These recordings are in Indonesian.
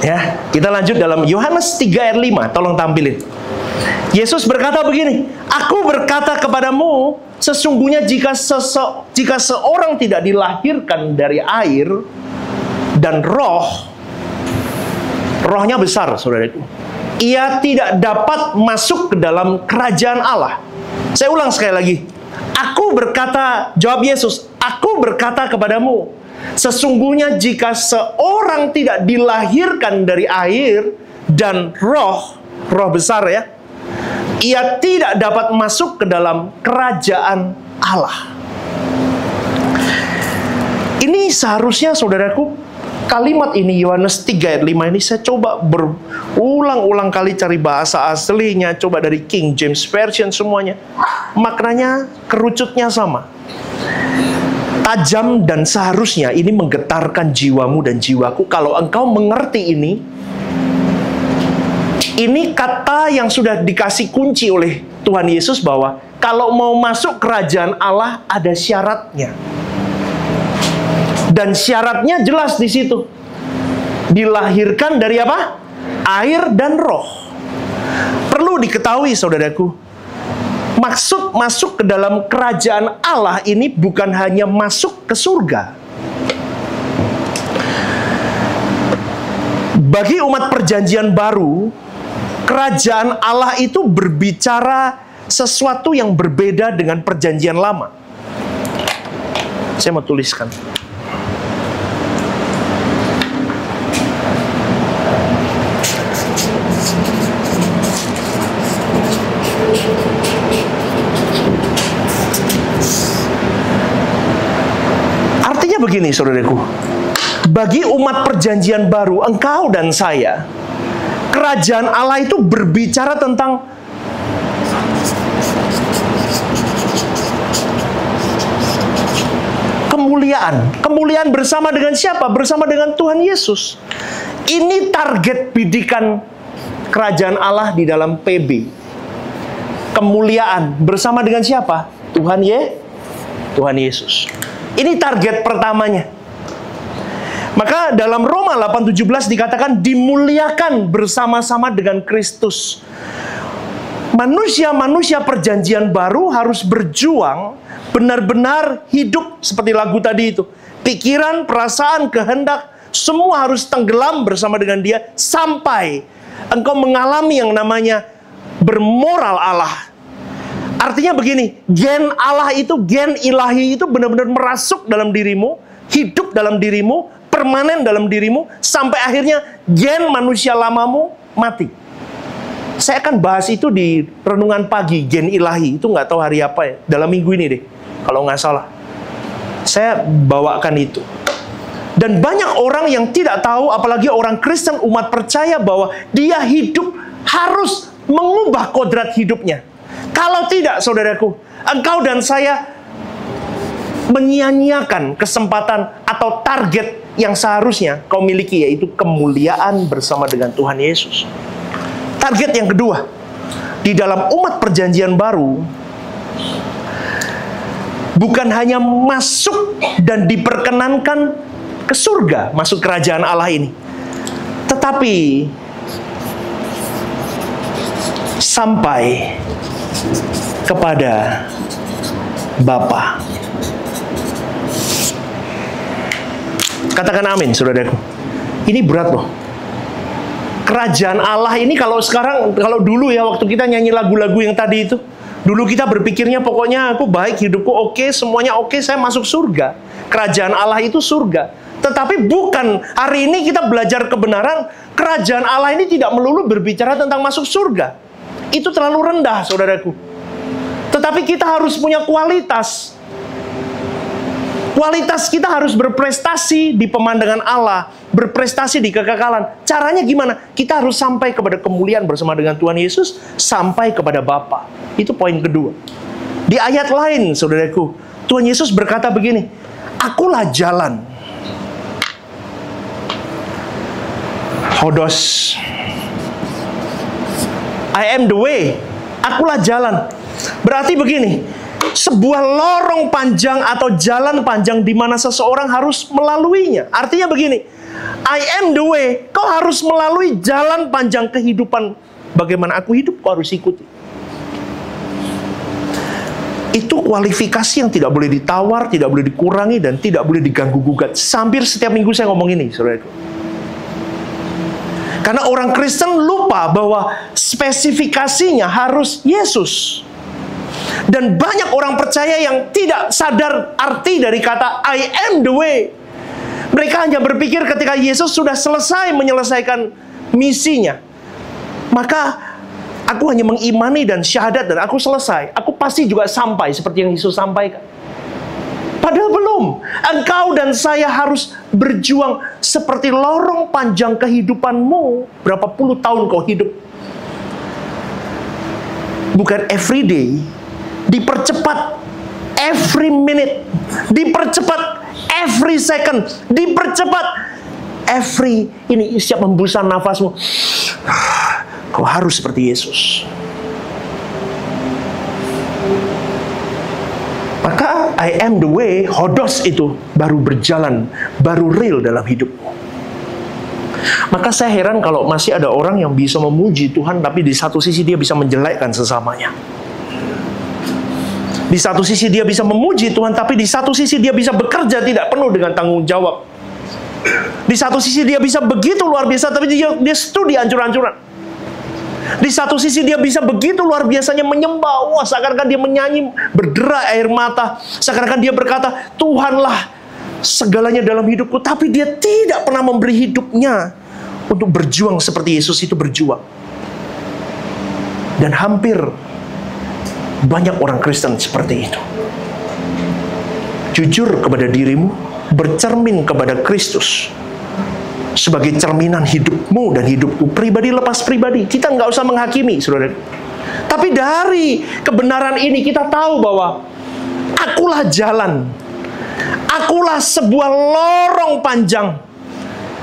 Ya, kita lanjut dalam Yohanes 3 ayat 5. Tolong tampilin. Yesus berkata begini, "Aku berkata kepadamu, sesungguhnya jika seorang tidak dilahirkan dari air dan roh, rohnya besar, saudaraku, ia tidak dapat masuk ke dalam kerajaan Allah." Saya ulang sekali lagi. Aku berkata, jawab Yesus, "Aku berkata kepadamu, sesungguhnya jika seorang tidak dilahirkan dari air dan roh, roh besar ya, ia tidak dapat masuk ke dalam kerajaan Allah." Ini seharusnya, saudaraku, kalimat ini Yohanes 3 ayat 5 ini saya coba berulang-ulang kali cari bahasa aslinya, coba dari King James Version semuanya. Maknanya, kerucutnya sama. Tajam dan seharusnya ini menggetarkan jiwamu dan jiwaku kalau engkau mengerti ini. Ini kata yang sudah dikasih kunci oleh Tuhan Yesus bahwa kalau mau masuk kerajaan Allah ada syaratnya. Dan syaratnya jelas di situ. Dilahirkan dari apa? Air dan roh. Perlu diketahui, saudaraku, maksud masuk ke dalam kerajaan Allah ini bukan hanya masuk ke surga. Bagi umat perjanjian baru, kerajaan Allah itu berbicara sesuatu yang berbeda dengan perjanjian lama. Saya mau tuliskan. Artinya begini, saudaraku. Bagi umat perjanjian baru, engkau dan saya, kerajaan Allah itu berbicara tentang kemuliaan. Kemuliaan bersama dengan siapa? Bersama dengan Tuhan Yesus. Ini target bidikan kerajaan Allah di dalam PB. Kemuliaan bersama dengan siapa? Tuhan Yesus. Ini target pertamanya. Maka dalam Roma 8:17 dikatakan dimuliakan bersama-sama dengan Kristus. Manusia-manusia perjanjian baru harus berjuang benar-benar hidup seperti lagu tadi itu. Pikiran, perasaan, kehendak, semua harus tenggelam bersama dengan Dia sampai engkau mengalami yang namanya bermoral Allah. Artinya begini, gen Allah itu, gen ilahi itu benar-benar merasuk dalam dirimu, hidup dalam dirimu, permanen dalam dirimu, sampai akhirnya gen manusia lamamu mati. Saya akan bahas itu di renungan pagi Gen Ilahi. Itu nggak tahu hari apa ya, dalam minggu ini deh, kalau nggak salah. Saya bawakan itu. Dan banyak orang yang tidak tahu, apalagi orang Kristen, umat percaya, bahwa dia hidup harus mengubah kodrat hidupnya. Kalau tidak, saudaraku, engkau dan saya menyia-nyiakan kesempatan atau target yang seharusnya kau miliki, yaitu kemuliaan bersama dengan Tuhan Yesus. Target yang kedua, di dalam umat perjanjian baru, bukan hanya masuk dan diperkenankan ke surga, masuk kerajaan Allah ini, tetapi sampai kepada Bapa. Katakan amin, saudaraku. Ini berat loh. Kerajaan Allah ini, kalau sekarang, kalau dulu ya, waktu kita nyanyi lagu-lagu yang tadi itu, dulu kita berpikirnya pokoknya aku baik, hidupku oke, semuanya oke, saya masuk surga. Kerajaan Allah itu surga. Tetapi bukan, hari ini kita belajar kebenaran, kerajaan Allah ini tidak melulu berbicara tentang masuk surga. Itu terlalu rendah, saudaraku. Tetapi kita harus punya kualitas. Kualitas kita harus berprestasi di pemandangan Allah, berprestasi di kekekalan. Caranya gimana? Kita harus sampai kepada kemuliaan bersama dengan Tuhan Yesus, sampai kepada Bapa. Itu poin kedua. Di ayat lain, saudaraku, Tuhan Yesus berkata begini, "Akulah jalan." Hodos. I am the way. Akulah jalan. Berarti begini, sebuah lorong panjang atau jalan panjang di mana seseorang harus melaluinya. Artinya begini, I am the way. Kau harus melalui jalan panjang kehidupan. Bagaimana aku hidup, kau harus ikuti. Itu kualifikasi yang tidak boleh ditawar, tidak boleh dikurangi, dan tidak boleh diganggu-gugat. Hampir setiap minggu saya ngomong ini, saudaraku. Karena orang Kristen lupa bahwa spesifikasinya harus Yesus. Dan banyak orang percaya yang tidak sadar arti dari kata I am the way. Mereka hanya berpikir ketika Yesus sudah selesai menyelesaikan misinya, maka aku hanya mengimani dan syahadat dan aku selesai. Aku pasti juga sampai seperti yang Yesus sampaikan. Padahal belum. Engkau dan saya harus berjuang seperti lorong panjang kehidupanmu. Berapa puluh tahun kau hidup. Bukan every day. Dipercepat every minute. Dipercepat every second. Dipercepat every... Ini siap hembusan nafasmu. Kau harus seperti Yesus. Maka I am the way, hodos itu baru berjalan, baru real dalam hidupmu. Maka saya heran kalau masih ada orang yang bisa memuji Tuhan, tapi di satu sisi dia bisa menjelekkan sesamanya. Di satu sisi dia bisa memuji Tuhan, tapi di satu sisi dia bisa bekerja tidak penuh dengan tanggung jawab. Di satu sisi dia bisa begitu luar biasa, tapi dia studi ancur-ancuran. Di satu sisi dia bisa begitu luar biasanya menyembah, wah, seakan-akan dia menyanyi berderai air mata, seakan-akan dia berkata, Tuhanlah segalanya dalam hidupku, tapi dia tidak pernah memberi hidupnya untuk berjuang seperti Yesus itu berjuang. Dan hampir banyak orang Kristen seperti itu. Jujur kepada dirimu, bercermin kepada Kristus sebagai cerminan hidupmu dan hidupku, pribadi lepas pribadi. Kita nggak usah menghakimi, saudara. Tapi dari kebenaran ini kita tahu bahwa akulah jalan, akulah sebuah lorong panjang,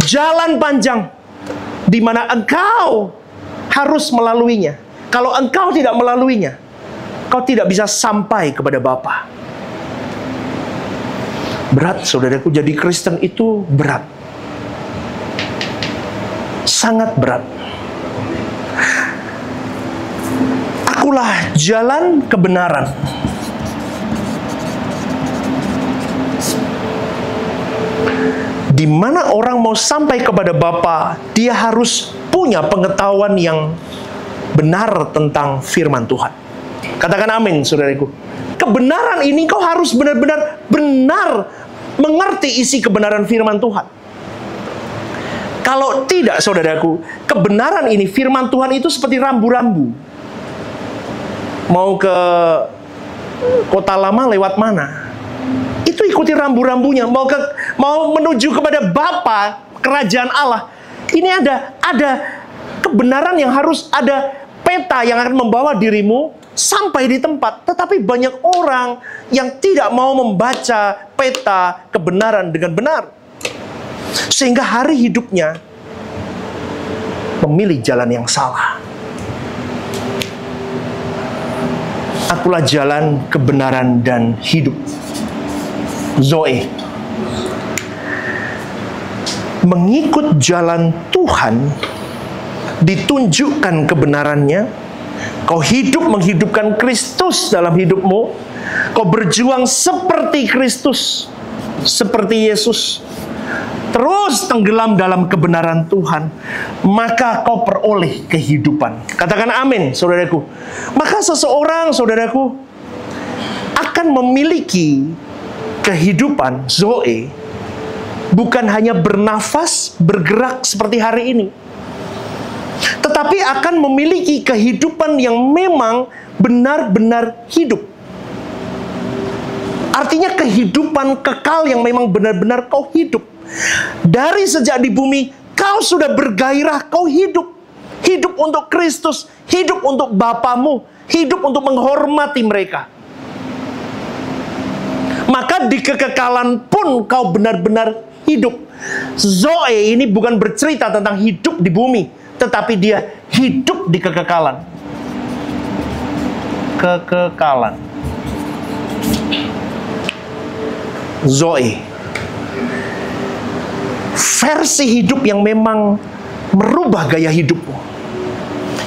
jalan panjang, di mana engkau harus melaluinya. Kalau engkau tidak melaluinya, kau tidak bisa sampai kepada Bapa. Berat, saudaraku, jadi Kristen itu berat. Sangat berat. Akulah jalan kebenaran. Di mana orang mau sampai kepada Bapa, dia harus punya pengetahuan yang benar tentang firman Tuhan. Katakan amin, saudaraku. Kebenaran ini kau harus benar-benar benar mengerti isi kebenaran firman Tuhan. Kalau tidak, saudaraku, kebenaran ini, firman Tuhan itu seperti rambu-rambu. Mau ke kota lama lewat mana? Itu ikuti rambu-rambunya. Mau menuju kepada Bapa, kerajaan Allah. Ini ada kebenaran yang harus ada peta yang akan membawa dirimu sampai di tempat. Tetapi banyak orang yang tidak mau membaca peta kebenaran dengan benar. Sehingga hari hidupnya memilih jalan yang salah. Akulah jalan, kebenaran, dan hidup. Zoe. Mengikut jalan Tuhan, ditunjukkan kebenarannya. Kau hidup menghidupkan Kristus dalam hidupmu. Kau berjuang seperti Kristus, seperti Yesus. Terus tenggelam dalam kebenaran Tuhan, maka kau peroleh kehidupan. Katakan amin, saudaraku. Maka seseorang, saudaraku, akan memiliki kehidupan Zoe, bukan hanya bernafas, bergerak seperti hari ini, tetapi akan memiliki kehidupan yang memang benar-benar hidup. Artinya kehidupan kekal yang memang benar-benar kau hidup. Dari sejak di bumi, kau sudah bergairah, kau hidup. Hidup untuk Kristus, hidup untuk Bapamu, hidup untuk menghormati mereka. Maka di kekekalan pun kau benar-benar hidup. Zoe ini bukan bercerita tentang hidup di bumi, tetapi dia hidup di kekekalan. Kekekalan. Zoe. Versi hidup yang memang merubah gaya hidupmu,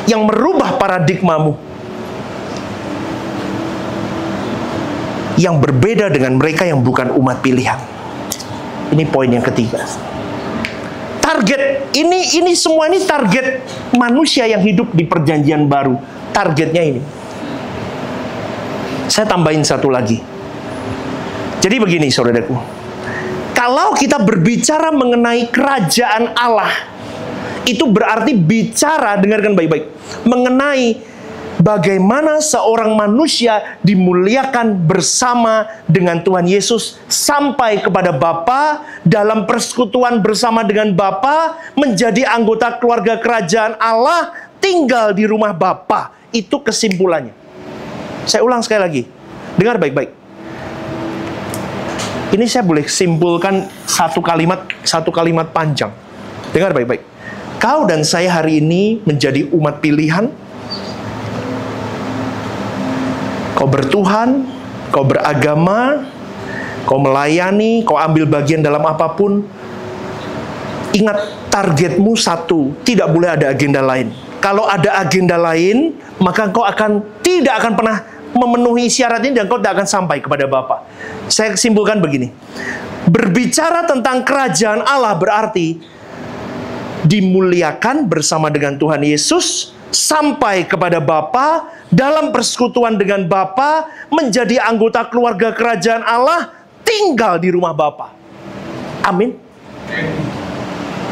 yang merubah paradigmamu, yang berbeda dengan mereka yang bukan umat pilihan. Ini poin yang ketiga. Target ini semua ini target manusia yang hidup di perjanjian baru. Targetnya ini. Saya tambahin satu lagi. Jadi begini, saudaraku. Kalau kita berbicara mengenai kerajaan Allah, itu berarti bicara, dengarkan baik-baik, mengenai bagaimana seorang manusia dimuliakan bersama dengan Tuhan Yesus sampai kepada Bapa, dalam persekutuan bersama dengan Bapa, menjadi anggota keluarga kerajaan Allah, tinggal di rumah Bapa. Itu kesimpulannya. Saya ulang sekali lagi. Dengar baik-baik. Ini saya boleh simpulkan satu kalimat panjang. Dengar baik-baik. Kau dan saya hari ini menjadi umat pilihan. Kau bertuhan, kau beragama, kau melayani, kau ambil bagian dalam apapun. Ingat, targetmu satu, tidak boleh ada agenda lain. Kalau ada agenda lain, maka kau tidak akan pernah memenuhi syarat ini dan kau tidak akan sampai kepada Bapa. Saya simpulkan begini. Berbicara tentang kerajaan Allah berarti dimuliakan bersama dengan Tuhan Yesus sampai kepada Bapa, dalam persekutuan dengan Bapa, menjadi anggota keluarga kerajaan Allah, tinggal di rumah Bapa. Amin.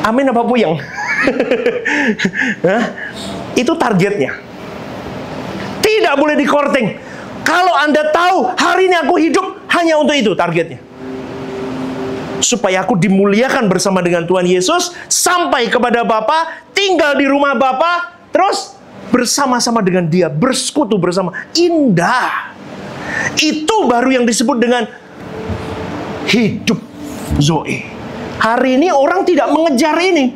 Amin apa puyeng? Nah, itu targetnya. Tidak boleh dikorting. Kalau Anda tahu, hari ini aku hidup hanya untuk itu targetnya. Supaya aku dimuliakan bersama dengan Tuhan Yesus, sampai kepada Bapa, tinggal di rumah Bapa, terus bersama-sama dengan Dia, bersekutu bersama. Indah. Itu baru yang disebut dengan hidup Zoe. Hari ini orang tidak mengejar ini.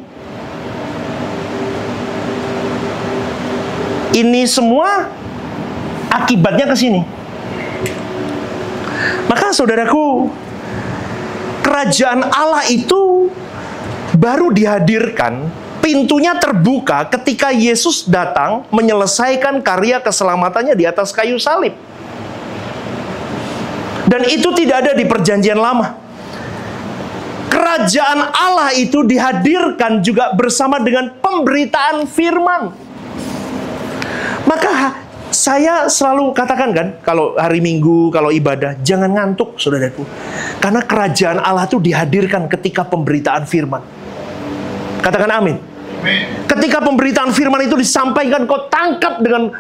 Ini semua akibatnya ke sini. Maka saudaraku, kerajaan Allah itu baru dihadirkan, pintunya terbuka ketika Yesus datang menyelesaikan karya keselamatannya di atas kayu salib. Dan itu tidak ada di perjanjian lama. Kerajaan Allah itu dihadirkan juga bersama dengan pemberitaan firman. Maka saya selalu katakan kan, kalau hari Minggu, kalau ibadah, jangan ngantuk, saudaraku. Karena kerajaan Allah itu dihadirkan ketika pemberitaan firman. Katakan amin. Ketika pemberitaan firman itu disampaikan, kau tangkap dengan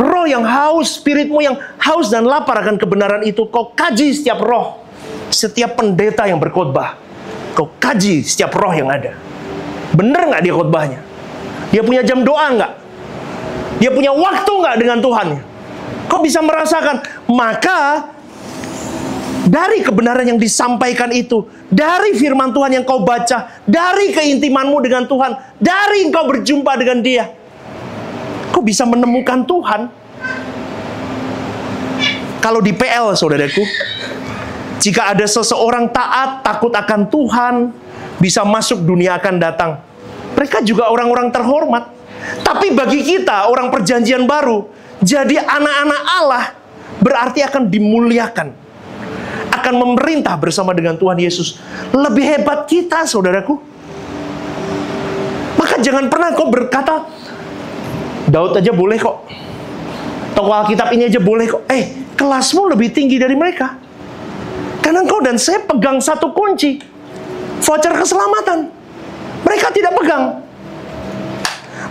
roh yang haus, spiritmu yang haus dan lapar akan kebenaran itu. Kau kaji setiap roh, setiap pendeta yang berkhotbah. Kau kaji setiap roh yang ada. Benar nggak dia khotbahnya? Dia punya jam doa nggak? Dia punya waktu nggak dengan Tuhan? Kau bisa merasakan. Maka dari kebenaran yang disampaikan itu, dari firman Tuhan yang kau baca, dari keintimanmu dengan Tuhan, dari engkau berjumpa dengan Dia, kau bisa menemukan Tuhan. Kalau di PL, saudaraku, jika ada seseorang taat, takut akan Tuhan, bisa masuk, dunia akan datang. Mereka juga orang-orang terhormat. Tapi bagi kita, orang perjanjian baru, jadi anak-anak Allah, berarti akan dimuliakan, akan memerintah bersama dengan Tuhan Yesus. Lebih hebat kita, saudaraku. Maka jangan pernah kau berkata, Daud aja boleh kok, tokoh Alkitab ini aja boleh kok. Kelasmu lebih tinggi dari mereka. Karena engkau dan saya pegang satu kunci, voucher keselamatan. Mereka tidak pegang.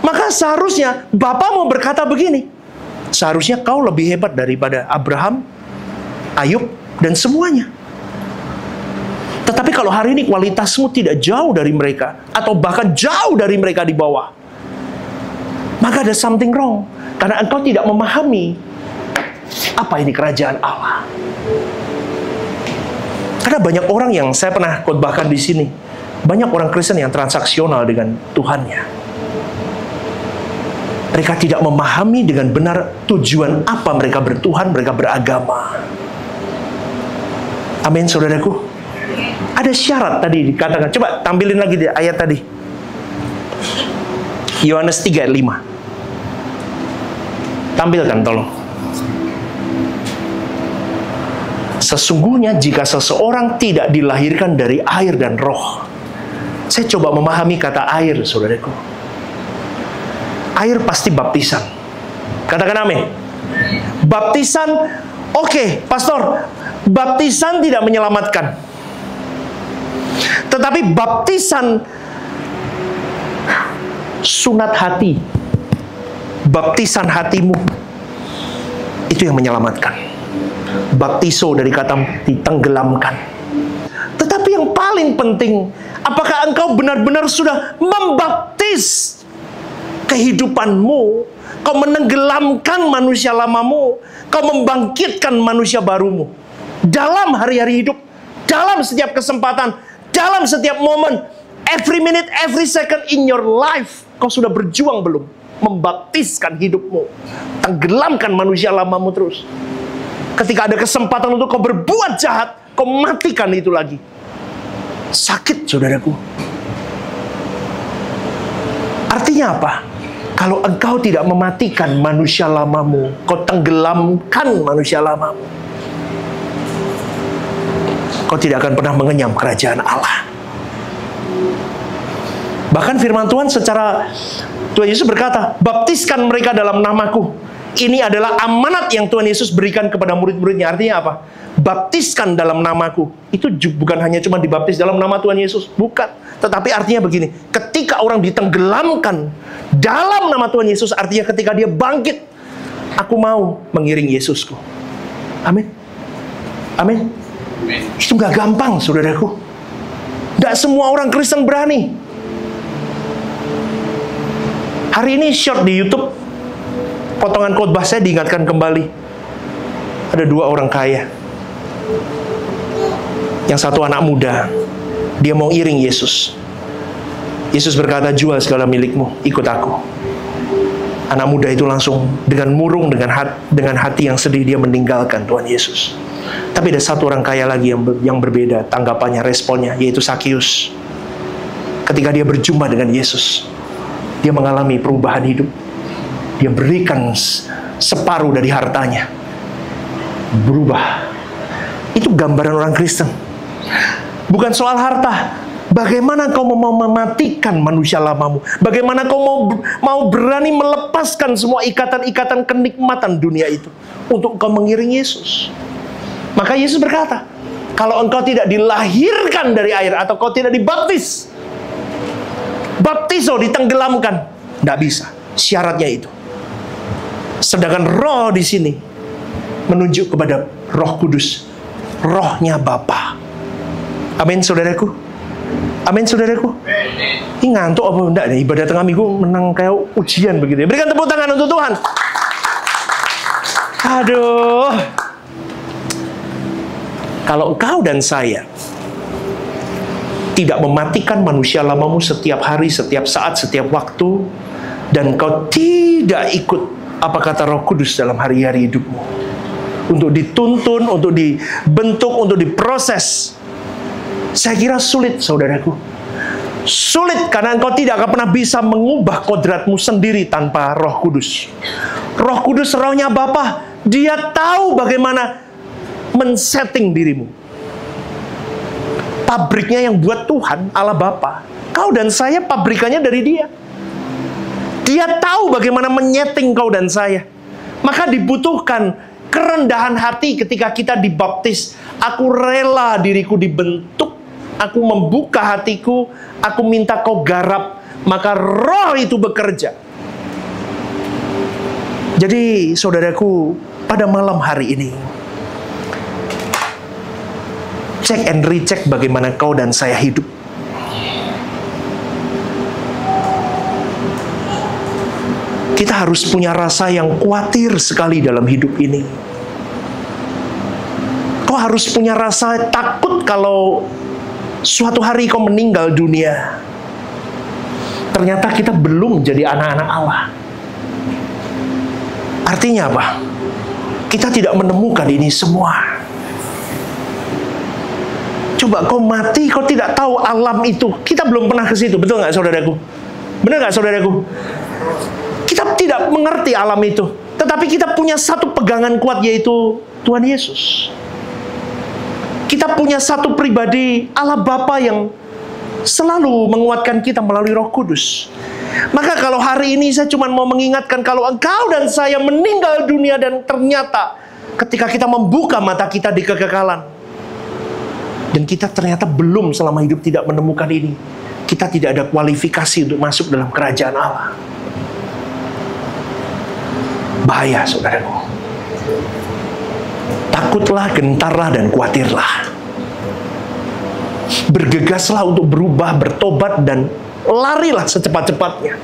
Maka seharusnya Bapa mau berkata begini, seharusnya kau lebih hebat daripada Abraham, Ayub, dan semuanya. Tetapi kalau hari ini kualitasmu tidak jauh dari mereka, atau bahkan jauh dari mereka di bawah, maka ada something wrong. Karena engkau tidak memahami apa ini kerajaan Allah. Karena banyak orang yang saya pernah khotbahkan di sini, banyak orang Kristen yang transaksional dengan Tuhannya. Mereka tidak memahami dengan benar tujuan apa mereka bertuhan, mereka beragama. Amin, saudaraku. Ada syarat tadi dikatakan. Coba tampilin lagi di ayat tadi. Yohanes 3 ayat 5. Tampilkan tolong. Sesungguhnya jika seseorang tidak dilahirkan dari air dan roh. Saya coba memahami kata air, saudaraku. Air pasti baptisan. Katakan amin. Baptisan, oke, pastor, baptisan tidak menyelamatkan. Tetapi baptisan sunat hati, baptisan hatimu, itu yang menyelamatkan. Baptiso dari kata ditenggelamkan. Tetapi yang paling penting, apakah engkau benar-benar sudah membaptis kehidupanmu? Kau menenggelamkan manusia lamamu, kau membangkitkan manusia barumu. Dalam hari-hari hidup, dalam setiap kesempatan, dalam setiap momen, every minute, every second in your life, kau sudah berjuang belum? Membaptiskan hidupmu, tenggelamkan manusia lamamu terus. Ketika ada kesempatan untuk kau berbuat jahat, kau matikan itu lagi. Sakit, saudaraku. Artinya apa? Kalau engkau tidak mematikan manusia lamamu, kau tenggelamkan manusia lamamu, kau tidak akan pernah mengenyam kerajaan Allah. Bahkan firman Tuhan Tuhan Yesus berkata, baptiskan mereka dalam namaku. Ini adalah amanat yang Tuhan Yesus berikan kepada murid-muridnya. Artinya apa? Baptiskan dalam namaku. Itu bukan hanya cuma dibaptis dalam nama Tuhan Yesus. Bukan. Tetapi artinya begini. Ketika orang ditenggelamkan dalam nama Tuhan Yesus, artinya ketika dia bangkit, aku mau mengiring Yesusku. Amin. Amin. Itu gak gampang, saudaraku. Gak semua orang Kristen berani. Hari ini short di YouTube, potongan khotbah saya diingatkan kembali. Ada dua orang kaya. Yang satu anak muda, dia mau iring Yesus. Yesus berkata, jual segala milikmu, ikut aku. Anak muda itu langsung dengan murung, dengan hati yang sedih, dia meninggalkan Tuhan Yesus. Tapi ada satu orang kaya lagi yang berbeda tanggapannya, responnya, yaitu Sakius. Ketika dia berjumpa dengan Yesus, dia mengalami perubahan hidup. Dia berikan separuh dari hartanya, berubah. Itu gambaran orang Kristen. Bukan soal harta. Bagaimana kau mau mematikan manusia lamamu? Bagaimana kau mau berani melepaskan semua ikatan-ikatan kenikmatan dunia itu untuk kau mengiring Yesus? Maka Yesus berkata, kalau engkau tidak dilahirkan dari air atau kau tidak dibaptis, Baptiso, ditenggelamkan. Nggak bisa. Syaratnya itu. Sedangkan roh di sini menunjuk kepada Roh Kudus. Rohnya Bapa. Amin, saudaraku. Amin, saudaraku. Ini ngantuk apa enggak nih? Ibadah tengah minggu menang kayak ujian begitu ya. Berikan tepuk tangan untuk Tuhan. Aduh. Kalau engkau dan saya tidak mematikan manusia lamamu setiap hari, setiap saat, setiap waktu, dan engkau tidak ikut apa kata Roh Kudus dalam hari-hari hidupmu, untuk dituntun, untuk dibentuk, untuk diproses, saya kira sulit, saudaraku. Sulit karena engkau tidak akan pernah bisa mengubah kodratmu sendiri tanpa Roh Kudus. Roh Kudus, rohnya Bapa, dia tahu bagaimana men-setting dirimu. Pabriknya yang buat Tuhan, Allah Bapa. Kau dan saya pabrikannya dari Dia. Dia tahu bagaimana menyeting kau dan saya. Maka dibutuhkan kerendahan hati ketika kita dibaptis. Aku rela diriku dibentuk. Aku membuka hatiku. Aku minta kau garap. Maka roh itu bekerja. Jadi saudaraku, pada malam hari ini, cek and recheck bagaimana kau dan saya hidup. Kita harus punya rasa yang khawatir sekali dalam hidup ini. Kau harus punya rasa takut kalau suatu hari kau meninggal dunia. Ternyata kita belum jadi anak-anak Allah. Artinya apa? Kita tidak menemukan ini semua. Coba kau mati, kau tidak tahu alam itu. Kita belum pernah ke situ, betul nggak saudaraku? Benar nggak saudaraku? Kita tidak mengerti alam itu. Tetapi kita punya satu pegangan kuat, yaitu Tuhan Yesus. Kita punya satu pribadi, Allah Bapa, yang selalu menguatkan kita melalui Roh Kudus. Maka kalau hari ini saya cuma mau mengingatkan, kalau engkau dan saya meninggal dunia dan ternyata ketika kita membuka mata kita di kekekalan, dan kita ternyata belum selama hidup tidak menemukan ini, kita tidak ada kualifikasi untuk masuk dalam kerajaan Allah. Bahaya, saudaraku. Takutlah, gentarlah, dan khawatirlah. Bergegaslah untuk berubah, bertobat, dan larilah secepat-cepatnya.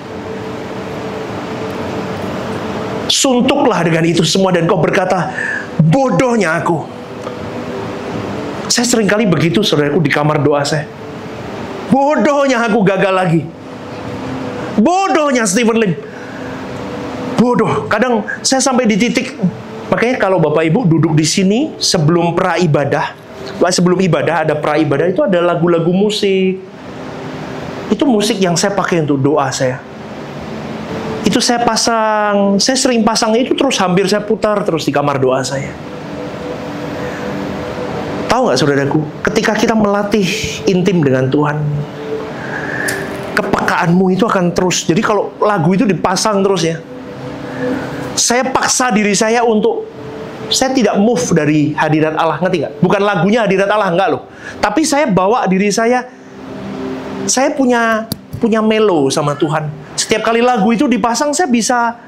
Suntuklah dengan itu semua dan kau berkata, bodohnya aku. Saya seringkali begitu, saudaraku, di kamar doa saya. Bodohnya aku gagal lagi. Bodohnya Stephen Lim. Bodoh. Kadang saya sampai di titik, makanya kalau Bapak Ibu duduk di sini sebelum pra-ibadah, sebelum ibadah ada pra-ibadah, itu ada lagu-lagu musik. Itu musik yang saya pakai untuk doa saya. Itu saya pasang, saya sering pasang itu terus, hampir saya putar terus di kamar doa saya. Tahu nggak saudaraku, ketika kita melatih intim dengan Tuhan, kepekaanmu itu akan terus. Jadi kalau lagu itu dipasang terus ya, saya paksa diri saya untuk, saya tidak move dari hadirat Allah, ngerti nggak? Bukan lagunya hadirat Allah, enggak loh. Tapi saya bawa diri saya punya melo sama Tuhan. Setiap kali lagu itu dipasang, saya bisa,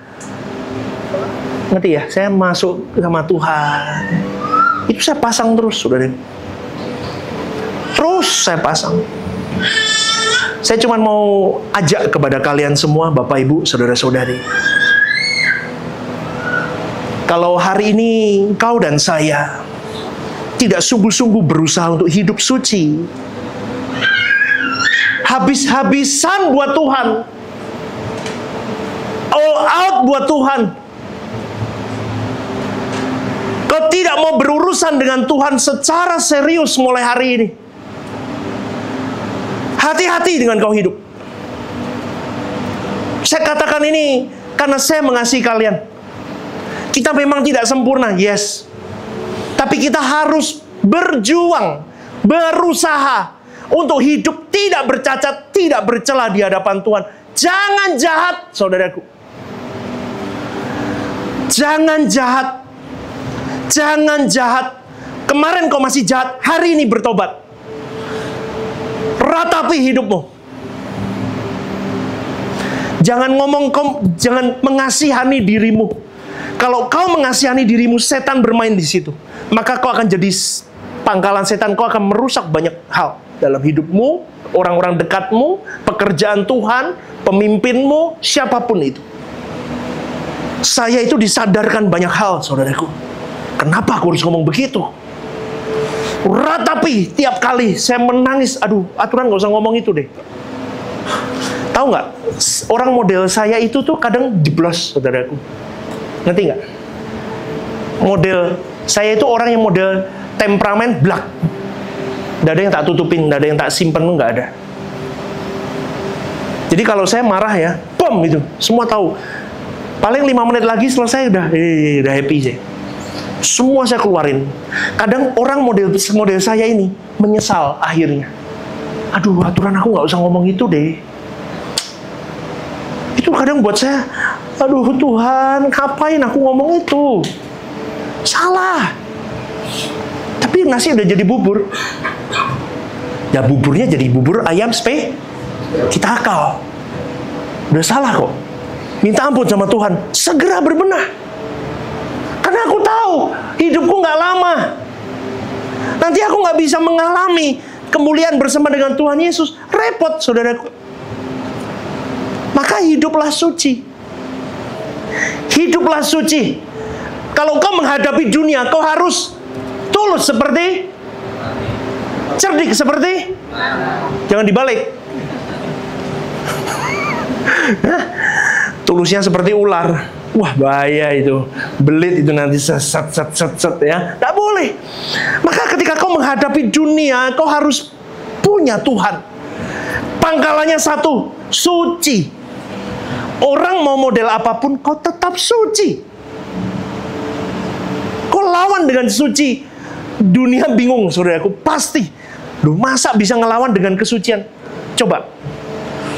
ngerti ya? Saya masuk sama Tuhan. Itu saya pasang terus, saudara. Terus saya pasang. Saya cuma mau ajak kepada kalian semua, Bapak Ibu, saudara-saudari. Kalau hari ini kau dan saya tidak sungguh-sungguh berusaha untuk hidup suci, habis-habisan buat Tuhan, all out buat Tuhan, kau tidak mau berurusan dengan Tuhan secara serius mulai hari ini, hati-hati dengan kau hidup. Saya katakan ini karena saya mengasihi kalian. Kita memang tidak sempurna, yes. Tapi kita harus berjuang, berusaha untuk hidup tidak bercacat, tidak bercela di hadapan Tuhan. Jangan jahat, saudaraku. Jangan jahat. Jangan jahat. Kemarin kau masih jahat, hari ini bertobat. Ratapi hidupmu. Jangan jangan mengasihani dirimu. Kalau kau mengasihani dirimu, setan bermain di situ. Maka kau akan jadi pangkalan setan. Kau akan merusak banyak hal dalam hidupmu, orang-orang dekatmu, pekerjaan Tuhan, pemimpinmu, siapapun itu. Saya itu disadarkan banyak hal, saudaraku. Kenapa aku harus ngomong begitu? Ratapi tiap kali saya menangis. Aduh, aturan gak usah ngomong itu deh. Tahu nggak? Orang model saya itu tuh kadang jeblos, saudaraku. Ngerti nggak? Model saya itu orang yang model temperamen blak. Nggak ada yang tak tutupin, nggak ada yang tak simpen, nggak ada. Jadi kalau saya marah ya, bom gitu, semua tahu. Paling 5 menit lagi selesai udah happy sih. Semua saya keluarin. Kadang orang model saya ini menyesal akhirnya. Aduh, aturan aku nggak usah ngomong itu deh. Itu kadang buat saya, aduh Tuhan, ngapain aku ngomong itu? Salah. Tapi nasi udah jadi bubur. Ya buburnya jadi bubur ayam kita akal. Udah salah kok. Minta ampun sama Tuhan. Segera berbenah. Karena aku tahu hidupku nggak lama. Nanti aku nggak bisa mengalami kemuliaan bersama dengan Tuhan Yesus. Repot, saudaraku. Maka hiduplah suci. Hiduplah suci. Kalau kau menghadapi dunia, kau harus tulus seperti, cerdik seperti, jangan dibalik. Tulusnya seperti ular. Wah, bahaya itu. Belit itu nanti set ya. Tidak boleh. Maka ketika kau menghadapi dunia, kau harus punya Tuhan. Pangkalannya satu, suci. Orang mau model apapun, kau tetap suci. Kau lawan dengan suci. Dunia bingung, saudaraku. Pasti. Loh, masa bisa ngelawan dengan kesucian? Coba.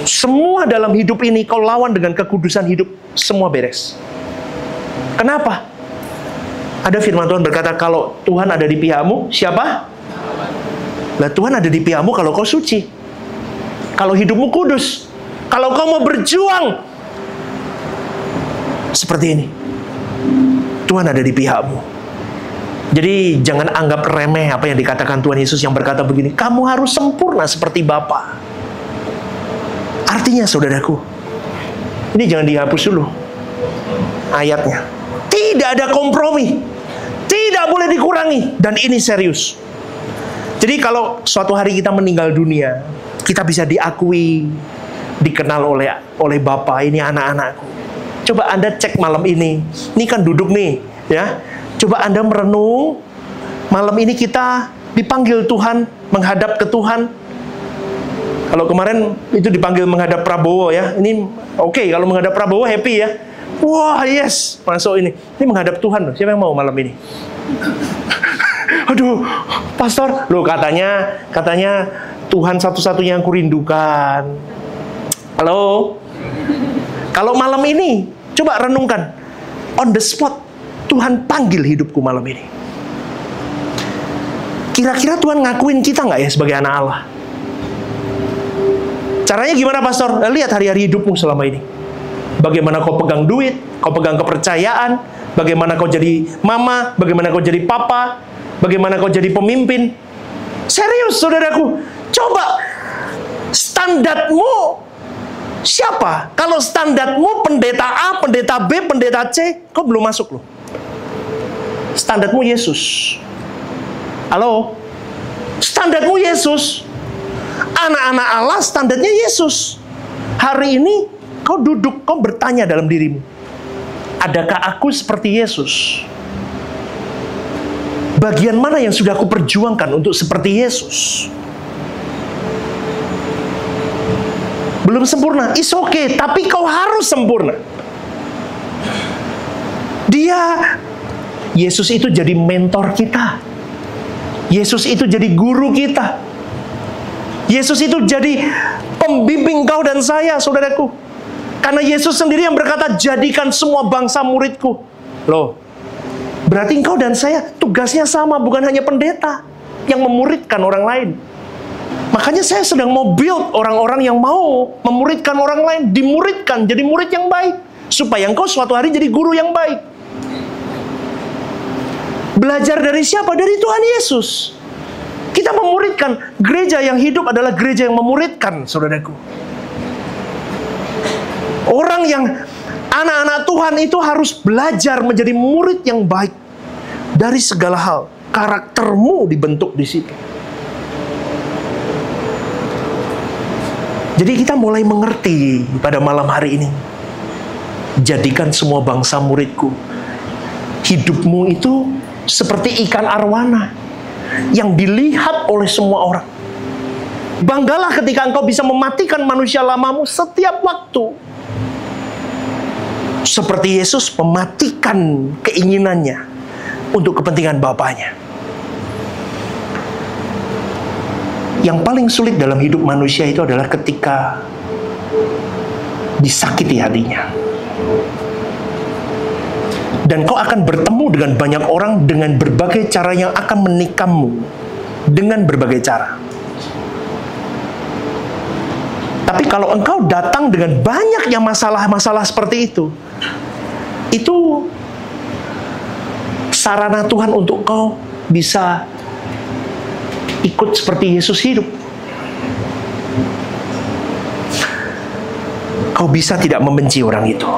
Semua dalam hidup ini kau lawan dengan kekudusan hidup, semua beres. Kenapa? Ada firman Tuhan berkata, kalau Tuhan ada di pihakmu, siapa? Lah Tuhan ada di pihakmu kalau kau suci. Kalau hidupmu kudus. Kalau kau mau berjuang seperti ini, Tuhan ada di pihakmu. Jadi jangan anggap remeh apa yang dikatakan Tuhan Yesus yang berkata begini, kamu harus sempurna seperti Bapa. Artinya, saudaraku, ini jangan dihapus dulu ayatnya. Tidak ada kompromi, tidak boleh dikurangi, dan ini serius. Jadi kalau suatu hari kita meninggal dunia, kita bisa diakui, dikenal oleh Bapa, ini anak-anakku. Coba Anda cek malam ini kan duduk nih, ya. Coba Anda merenung, malam ini kita dipanggil Tuhan, menghadap ke Tuhan. Kalau kemarin itu dipanggil menghadap Prabowo ya, ini oke, kalau menghadap Prabowo happy ya. Wah, yes, masuk ini. Ini menghadap Tuhan loh. Siapa yang mau malam ini? Aduh, pastor, loh katanya Tuhan satu-satunya yang kurindukan. Halo? Kalau malam ini, coba renungkan. On the spot, Tuhan panggil hidupku malam ini. Kira-kira Tuhan ngakuin kita nggak ya sebagai anak Allah? Caranya gimana, pastor? Lihat hari-hari hidupmu selama ini. Bagaimana kau pegang duit, kau pegang kepercayaan, bagaimana kau jadi mama, bagaimana kau jadi papa, bagaimana kau jadi pemimpin. Serius, saudaraku. Coba standarmu siapa? Kalau standarmu pendeta A, pendeta B, pendeta C, kau belum masuk loh. Standarmu Yesus. Halo? Standarmu Yesus. Anak-anak Allah standarnya Yesus. Hari ini kau duduk, kau bertanya dalam dirimu, adakah aku seperti Yesus? Bagian mana yang sudah aku perjuangkan untuk seperti Yesus? Belum sempurna, it's okay, tapi kau harus sempurna. Yesus itu jadi mentor kita. Yesus itu jadi guru kita. Yesus itu jadi pembimbing kau dan saya, saudaraku. Karena Yesus sendiri yang berkata, jadikan semua bangsa muridku. Loh, berarti engkau dan saya tugasnya sama, bukan hanya pendeta yang memuridkan orang lain. Makanya saya sedang mau build orang-orang yang mau memuridkan orang lain, dimuridkan jadi murid yang baik, supaya engkau suatu hari jadi guru yang baik. Belajar dari siapa? Dari Tuhan Yesus. Kita memuridkan. Gereja yang hidup adalah gereja yang memuridkan, saudaraku. Orang yang anak-anak Tuhan itu harus belajar menjadi murid yang baik dari segala hal. Karaktermu dibentuk di situ. Jadi kita mulai mengerti pada malam hari ini. Jadikan semua bangsa muridku. Hidupmu itu seperti ikan arwana yang dilihat oleh semua orang. Banggalah ketika engkau bisa mematikan manusia lamamu setiap waktu. Seperti Yesus mematikan keinginannya untuk kepentingan Bapaknya. Yang paling sulit dalam hidup manusia itu adalah ketika disakiti hatinya. Dan kau akan bertemu dengan banyak orang dengan berbagai cara yang akan menikammu. Dengan berbagai cara. Tapi kalau engkau datang dengan banyaknya masalah-masalah seperti itu sarana Tuhan untuk kau bisa ikut seperti Yesus hidup. Kau bisa tidak membenci orang itu.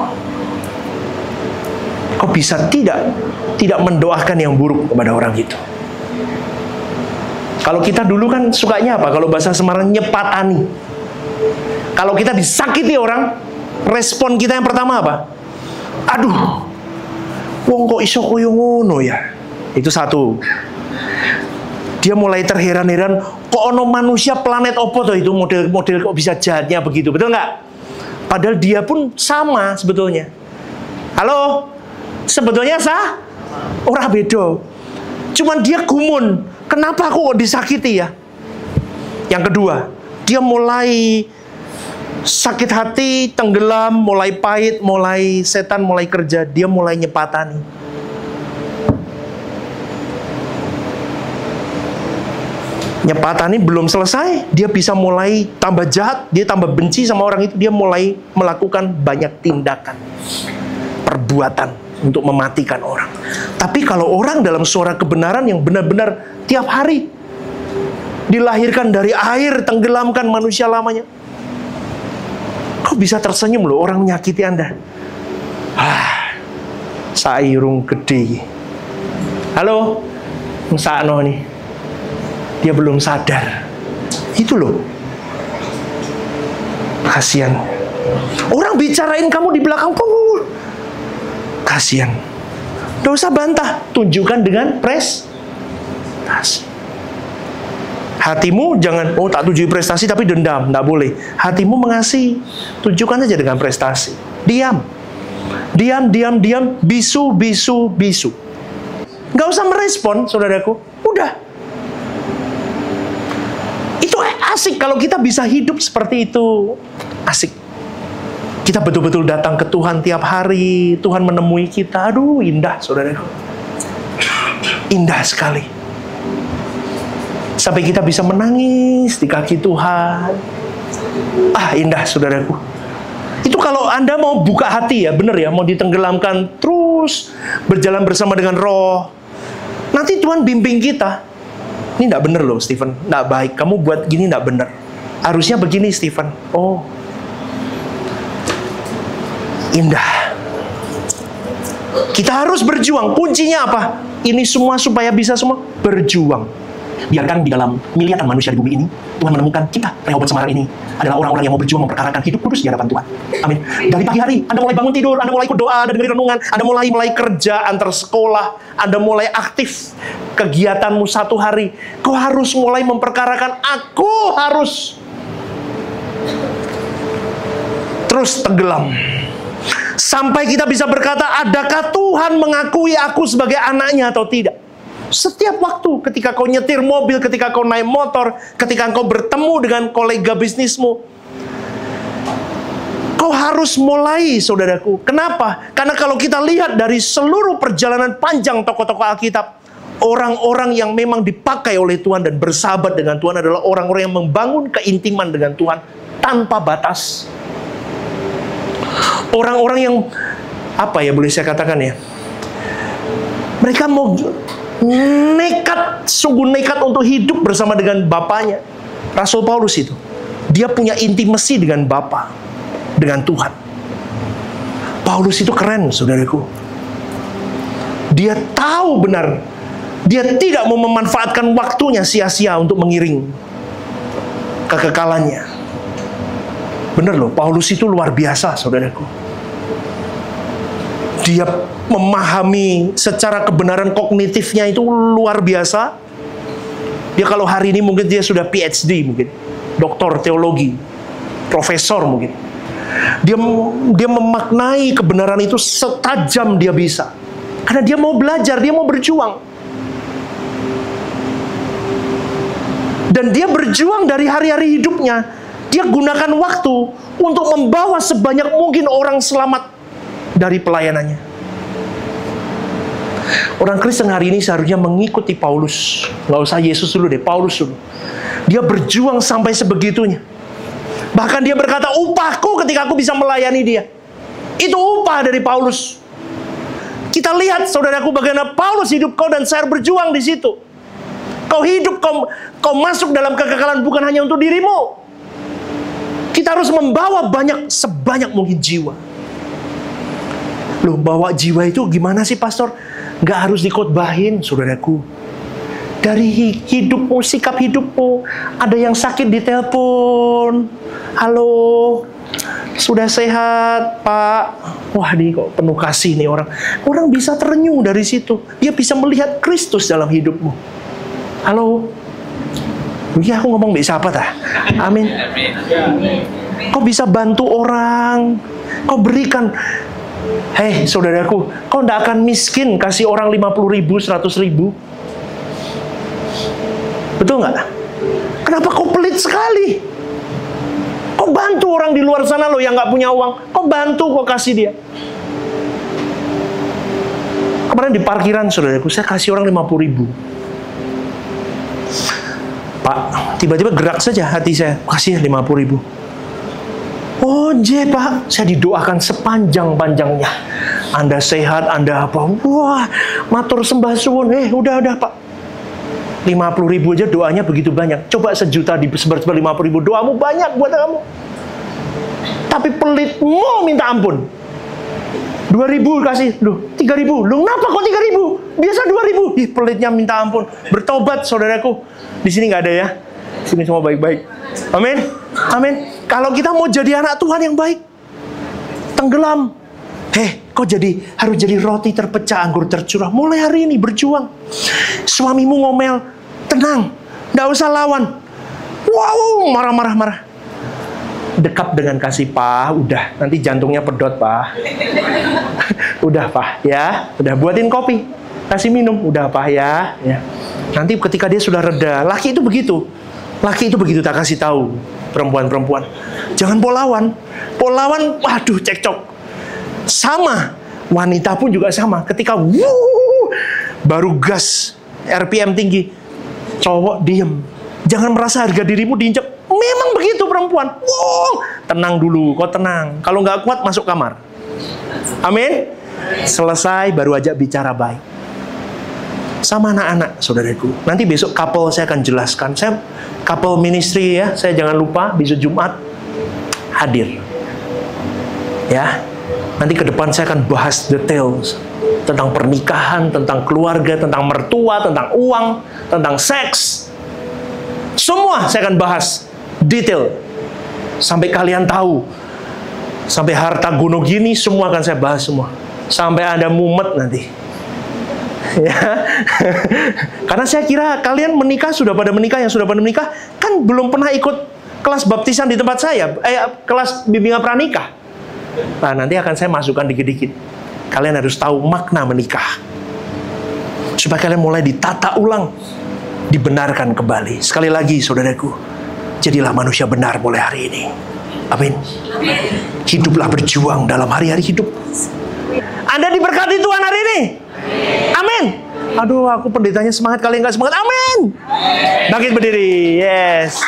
Kau bisa tidak mendoakan yang buruk kepada orang itu. Kalau kita dulu kan sukanya apa? Kalau bahasa Semarang, nyepatani. Kalau kita disakiti orang, respon kita yang pertama apa? Aduh, wong kok iso koyo ngono ya? Itu satu. Dia mulai terheran-heran, kok ono manusia planet opo toh itu model kok bisa jahatnya begitu, betul nggak? Padahal dia pun sama sebetulnya. Halo? Sebetulnya orang beda. Cuman dia gumun. Kenapa aku kok disakiti ya? Yang kedua, dia mulai sakit hati, tenggelam, mulai pahit, mulai setan mulai kerja, dia mulai nyepatani. Nyepatani belum selesai, dia bisa mulai tambah jahat, dia tambah benci sama orang itu, dia mulai melakukan banyak tindakan, perbuatan untuk mematikan orang. Tapi kalau orang dalam suara kebenaran yang benar-benar tiap hari dilahirkan dari air, tenggelamkan manusia lamanya, kau bisa tersenyum loh orang menyakiti Anda. Sairung gede. Halo, Musakno nih. Dia belum sadar. Itu loh. Kasihan. Orang bicarain kamu di belakang, kasihan. Nggak usah bantah, tunjukkan dengan prestasi. Hatimu jangan, tak tuju prestasi tapi dendam, nggak boleh. Hatimu mengasihi, tunjukkan aja dengan prestasi. Diam, bisu. Nggak usah merespon, saudaraku. Udah. Itu asik kalau kita bisa hidup seperti itu. Asik. Kita betul-betul datang ke Tuhan tiap hari. Tuhan menemui kita. Aduh, indah, saudaraku. Indah sekali. Sampai kita bisa menangis di kaki Tuhan. Indah, saudaraku. Itu kalau Anda mau buka hati ya, benar ya, mau ditenggelamkan terus, berjalan bersama dengan Roh. Nanti Tuhan bimbing kita. Ini enggak benar loh, Stephen. Enggak baik. Kamu buat gini enggak benar. Harusnya begini, Stephen. Oh. Indah. Kita harus berjuang. Kuncinya apa? Ini semua supaya bisa semua berjuang. Biarkan di dalam miliaran manusia di bumi ini, Tuhan menemukan kita, Rehoboth Semarang ini, adalah orang-orang yang mau berjuang memperkarakan hidup kudus di hadapan Tuhan. Amin. Dari pagi hari, Anda mulai bangun tidur, Anda mulai ikut doa, Anda dengerin renungan, Anda mulai kerja, antar sekolah, Anda mulai aktif kegiatanmu satu hari. Kau harus mulai memperkarakan, aku harus terus tenggelam. Sampai kita bisa berkata, adakah Tuhan mengakui aku sebagai anaknya atau tidak? Setiap waktu, ketika kau nyetir mobil, ketika kau naik motor, ketika kau bertemu dengan kolega bisnismu, kau harus mulai, saudaraku. Kenapa? Karena kalau kita lihat dari seluruh perjalanan panjang tokoh-tokoh Alkitab, Orang-orang yang memang dipakai oleh Tuhan dan bersahabat dengan Tuhan adalah orang-orang yang membangun keintiman dengan Tuhan tanpa batas. Orang-orang yang, apa ya boleh saya katakan ya, mereka mau nekat, sungguh nekat untuk hidup bersama dengan Bapaknya. Rasul Paulus itu, dia punya intimasi dengan Bapa, dengan Tuhan. Paulus itu keren, saudaraku. Dia tahu benar, dia tidak mau memanfaatkan waktunya sia-sia untuk mengiring kekekalannya. Benar loh, Paulus itu luar biasa, saudaraku. Dia memahami secara kebenaran kognitifnya itu luar biasa. Dia kalau hari ini mungkin dia sudah PhD, mungkin doktor teologi, profesor mungkin. Dia memaknai kebenaran itu setajam dia bisa. Karena dia mau belajar, dia mau berjuang. Dan dia berjuang dari hari-hari hidupnya. Dia gunakan waktu untuk membawa sebanyak mungkin orang selamat dari pelayanannya. Orang Kristen hari ini seharusnya mengikuti Paulus. Nggak usah Yesus dulu deh, Paulus dulu. Dia berjuang sampai sebegitunya. Bahkan dia berkata, upahku ketika aku bisa melayani dia. Itu upah dari Paulus. Kita lihat, saudaraku, bagaimana Paulus hidup, kau dan saya berjuang di situ. Kau hidup, kau masuk dalam kekekalan bukan hanya untuk dirimu. Kita harus membawa sebanyak mungkin jiwa. Loh, bawa jiwa itu gimana sih, Pastor? Nggak harus dikhotbahin, saudaraku. Dari hidupmu, sikap hidupmu. Ada yang sakit ditelepon. Halo, sudah sehat, Pak? Wah, ini kok penuh kasih nih orang. Orang bisa terenyuh dari situ. Dia bisa melihat Kristus dalam hidupmu. Halo. Iya, aku ngomong bisa apa dah? Amin. Kau bisa bantu orang. Kau berikan. Hei, saudaraku, kau tidak akan miskin kasih orang 50.000, 100.000. Betul nggak? Kenapa kau pelit sekali? Kau bantu orang di luar sana loh yang nggak punya uang. Kau bantu, kau kasih dia. Kemarin di parkiran, saudaraku, saya kasih orang 50.000. Pak, tiba-tiba gerak saja hati saya, kasih 50.000. Oh, Pak, saya didoakan sepanjang-panjangnya. Anda sehat, Anda apa? Wah, matur sembah suwun. Udah, Pak. 50.000 aja doanya begitu banyak. Coba 1.000.000 disebar-sebar 50.000, doamu banyak buat kamu. Tapi pelitmu minta ampun. 2.000 kasih, loh 3.000. Loh, kenapa kok 3.000? Biasa 2.000. Ih, pelitnya minta ampun. Bertobat, saudaraku. Di sini nggak ada ya. Di sini semua baik-baik. Amin. Amin. Kalau kita mau jadi anak Tuhan yang baik, tenggelam. Kau harus jadi roti terpecah, anggur tercurah. Mulai hari ini berjuang. Suamimu ngomel, tenang, nggak usah lawan. Wow, marah. Dekap dengan kasih, Pak. Udah, nanti jantungnya pedot, Pak. Udah, Pak, ya. Udah, buatin kopi, kasih minum. Udah, Pak, ya. Nanti ketika dia sudah reda, laki itu begitu. Laki itu begitu, tak kasih tahu. Perempuan-perempuan, jangan polawan. Polawan, waduh, cekcok. Sama, wanita pun juga sama. Ketika baru gas, RPM tinggi, cowok diem. Jangan merasa harga dirimu diinjak. Memang begitu perempuan. Tenang dulu, kau tenang. Kalau nggak kuat, masuk kamar. Amin. Selesai, baru aja bicara baik. Sama anak-anak, saudaraku. Nanti besok couple saya akan jelaskan. Saya couple ministry ya. Saya jangan lupa besok Jumat hadir. Ya. Nanti ke depan saya akan bahas details tentang pernikahan, tentang keluarga, tentang mertua, tentang uang, tentang seks. Semua saya akan bahas detail sampai kalian tahu. Sampai harta gunung gini semua akan saya bahas semua. Sampai Anda mumet nanti. Ya. Karena saya kira kalian menikah, sudah pada menikah, yang sudah pada menikah kan belum pernah ikut kelas baptisan di tempat saya, kelas bimbingan pranikah. Nah, nanti akan saya masukkan dikit-dikit. Kalian harus tahu makna menikah, supaya kalian mulai ditata ulang, dibenarkan kembali. Sekali lagi, saudaraku, jadilah manusia benar mulai hari ini. Amin. Hiduplah berjuang dalam hari-hari hidup. Anda diberkati Tuhan hari ini. Amin. Aduh, aku pendetanya semangat, kalian nggak semangat. Amin. Bangkit berdiri. Yes.